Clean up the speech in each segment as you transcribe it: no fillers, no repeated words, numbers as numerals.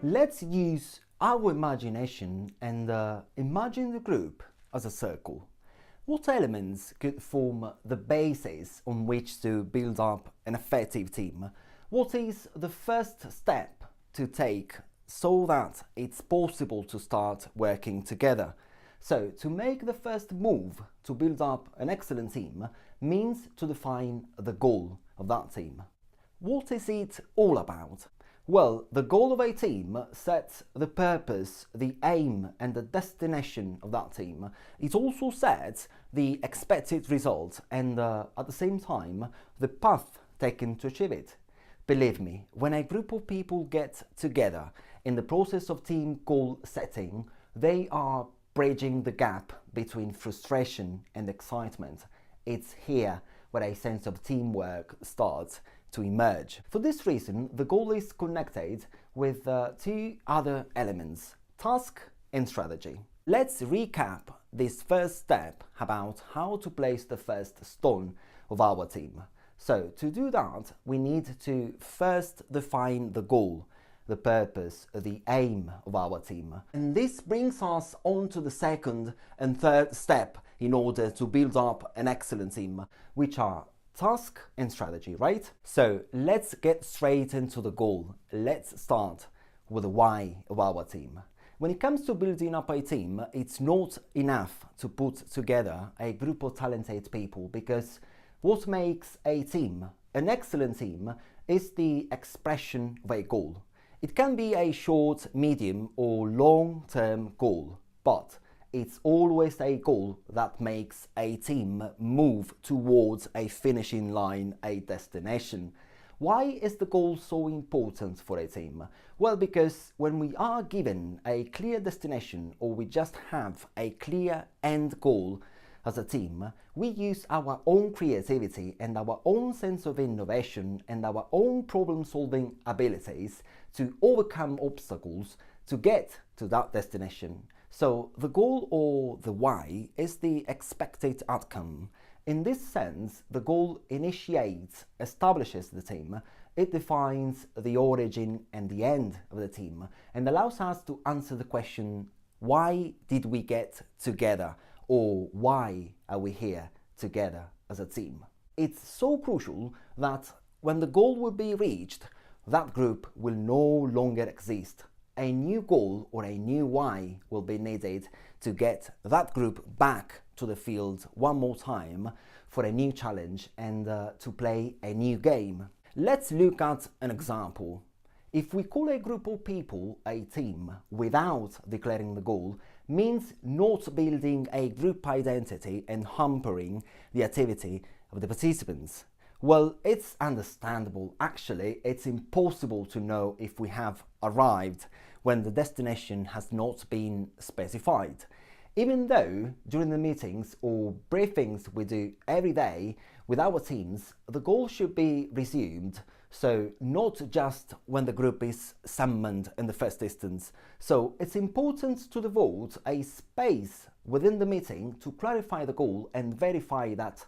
Let's use our imagination and imagine the group as a circle. What elements could form the basis on which to build up an effective team? What is the first step to take so that it's possible to start working together? So, to make the first move to build up an excellent team means to define the goal of that team. What is it all about? Well, the goal of a team sets the purpose, the aim and the destination of that team. It also sets the expected result and at the same time the path taken to achieve it. Believe me, when a group of people get together in the process of team goal setting, they are bridging the gap between frustration and excitement. It's here where a sense of teamwork starts to emerge. For this reason, the goal is connected with two other elements, task and strategy. Let's recap this first step about how to place the first stone of our team. So, to do that, we need to first define the goal, the purpose, the aim of our team. And this brings us on to the second and third step in order to build up an excellent team, which are task and strategy, right? So let's get straight into the goal. Let's start with the why of our team. When it comes to building up a team, it's not enough to put together a group of talented people, because what makes a team, an excellent team, is the expression of a goal. It can be a short, medium or long-term goal, but it's always a goal that makes a team move towards a finishing line, a destination. Why is the goal so important for a team? Well, because when we are given a clear destination, or we just have a clear end goal as a team, we use our own creativity and our own sense of innovation and our own problem-solving abilities to overcome obstacles to get to that destination. So the goal, or the why, is the expected outcome. In this sense, the goal initiates, establishes the team, it defines the origin and the end of the team, and allows us to answer the question, why did we get together? Or why are we here together as a team? It's so crucial that when the goal will be reached, that group will no longer exist. A new goal or a new why will be needed to get that group back to the field one more time for a new challenge and to play a new game. Let's look at an example. If we call a group of people a team without declaring the goal, means not building a group identity and hampering the activity of the participants. Well, it's understandable. Actually, it's impossible to know if we have arrived when the destination has not been specified. Even though during the meetings or briefings we do every day with our teams, the goal should be resumed. So not just when the group is summoned in the first instance. So it's important to devote a space within the meeting to clarify the goal and verify that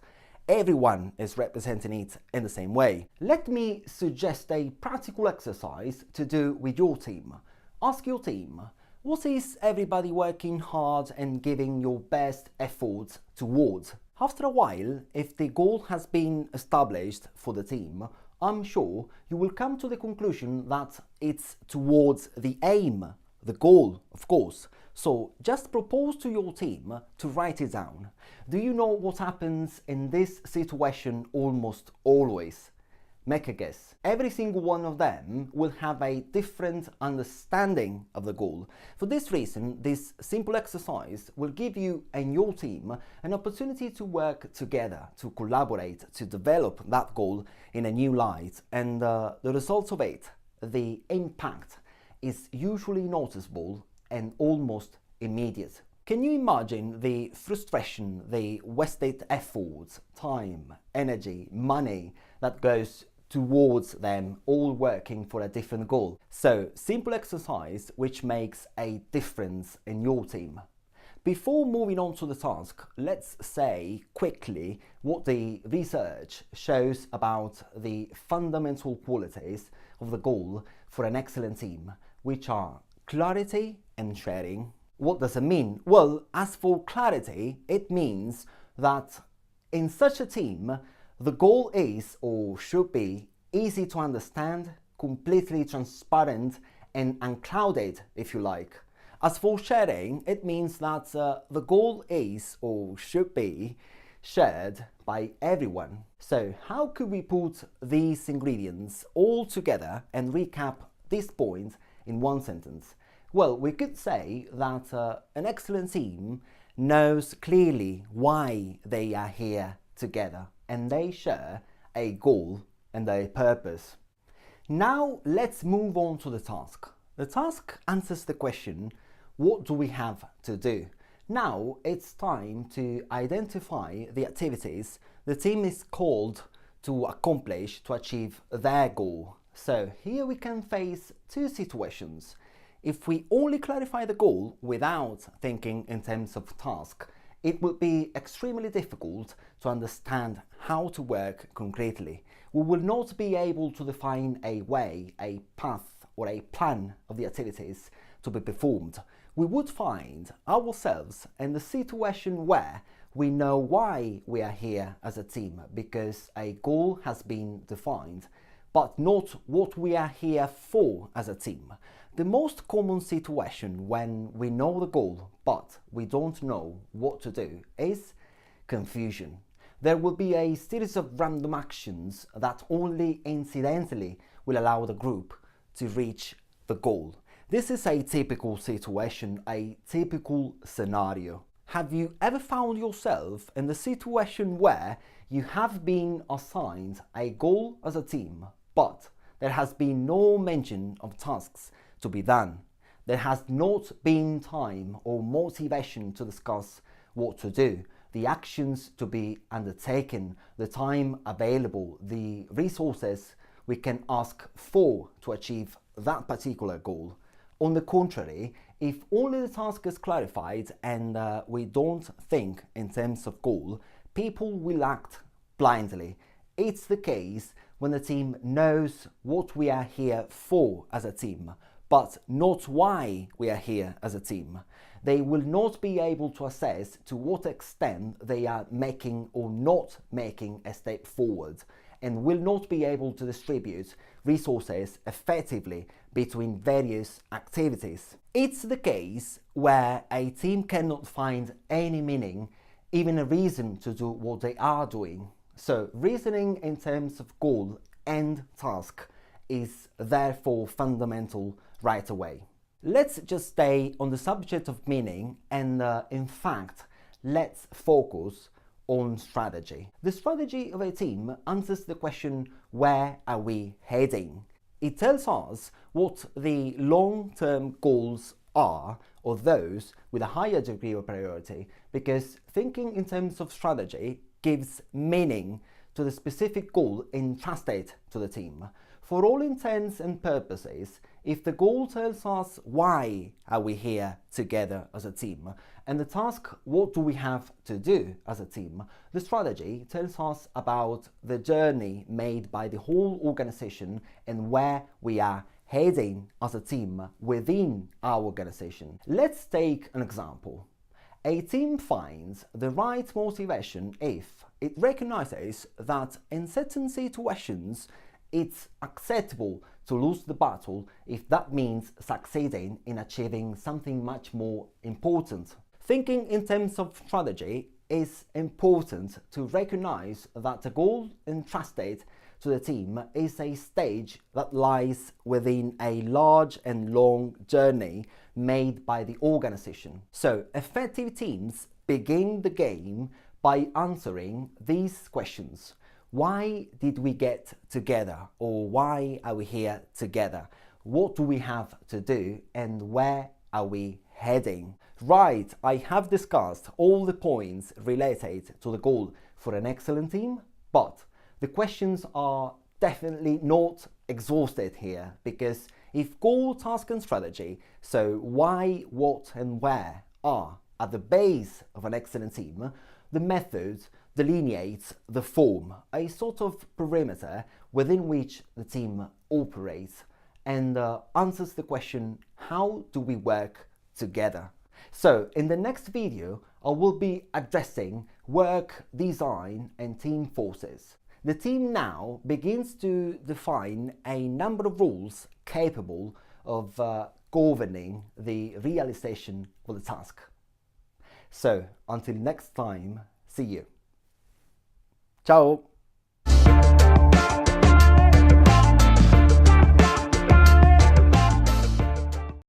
everyone is representing it in the same way. Let me suggest a practical exercise to do with your team. Ask your team, what is everybody working hard and giving your best efforts towards? After a while, if the goal has been established for the team, I'm sure you will come to the conclusion that it's towards the aim, the goal, of course. So just propose to your team to write it down. Do you know what happens in this situation almost always? Make a guess. Every single one of them will have a different understanding of the goal. For this reason, this simple exercise will give you and your team an opportunity to work together, to collaborate, to develop that goal in a new light. And the result of it, the impact, is usually noticeable and almost immediate. Can you imagine the frustration, the wasted effort, time, energy, money that goes towards them all working for a different goal? So, simple exercise which makes a difference in your team. Before moving on to the task, let's say quickly what the research shows about the fundamental qualities of the goal for an excellent team, which are clarity and sharing. What does it mean? Well, as for clarity, it means that in such a team, the goal is or should be easy to understand, completely transparent and unclouded, if you like. As for sharing, it means that the goal is or should be shared by everyone. So how could we put these ingredients all together and recap this point in one sentence? Well, we could say that an excellent team knows clearly why they are here together and they share a goal and a purpose. Now let's move on to the task. The task answers the question, what do we have to do? Now it's time to identify the activities the team is called to accomplish to achieve their goal. So here we can face two situations. If we only clarify the goal without thinking in terms of task, it would be extremely difficult to understand how to work concretely. We will not be able to define a way, a path, or a plan of the activities to be performed. We would find ourselves in the situation where we know why we are here as a team because a goal has been defined, but not what we are here for as a team. The most common situation when we know the goal but we don't know what to do is confusion. There will be a series of random actions that only incidentally will allow the group to reach the goal. This is a typical situation, a typical scenario. Have you ever found yourself in the situation where you have been assigned a goal as a team, but there has been no mention of tasks to be done? There has not been time or motivation to discuss what to do, the actions to be undertaken, the time available, the resources we can ask for to achieve that particular goal. On the contrary, if only the task is clarified and we don't think in terms of goal, people will act blindly. It's the case when the team knows what we are here for as a team, but not why we are here as a team. They will not be able to assess to what extent they are making or not making a step forward, and will not be able to distribute resources effectively between various activities. It's the case where a team cannot find any meaning, even a reason to do what they are doing. So reasoning in terms of goal and task is therefore fundamental right away. Let's just stay on the subject of meaning and in fact, let's focus on strategy. The strategy of a team answers the question, where are we heading? It tells us what the long-term goals are, or those with a higher degree of priority, because thinking in terms of strategy gives meaning to the specific goal entrusted to the team. For all intents and purposes, if the goal tells us why are we here together as a team, and the task what do we have to do as a team, the strategy tells us about the journey made by the whole organization and where we are heading as a team within our organization. Let's take an example. A team finds the right motivation if it recognizes that in certain situations it's acceptable to lose the battle if that means succeeding in achieving something much more important. Thinking in terms of strategy is important to recognize that the goal entrusted to the team is a stage that lies within a large and long journey made by the organization. So effective teams begin the game by answering these questions. Why did we get together, or why are we here together? What do we have to do, and where are we heading? Right, I have discussed all the points related to the goal for an excellent team, but the questions are definitely not exhausted here, because if goal, task and strategy, so why, what and where are at the base of an excellent team, the method delineates the form, a sort of perimeter within which the team operates. and answers the question, how do we work together? So in the next video, I will be addressing work, design and team forces. The team now begins to define a number of rules capable of governing the realization of the task. So until next time, see you. Ciao!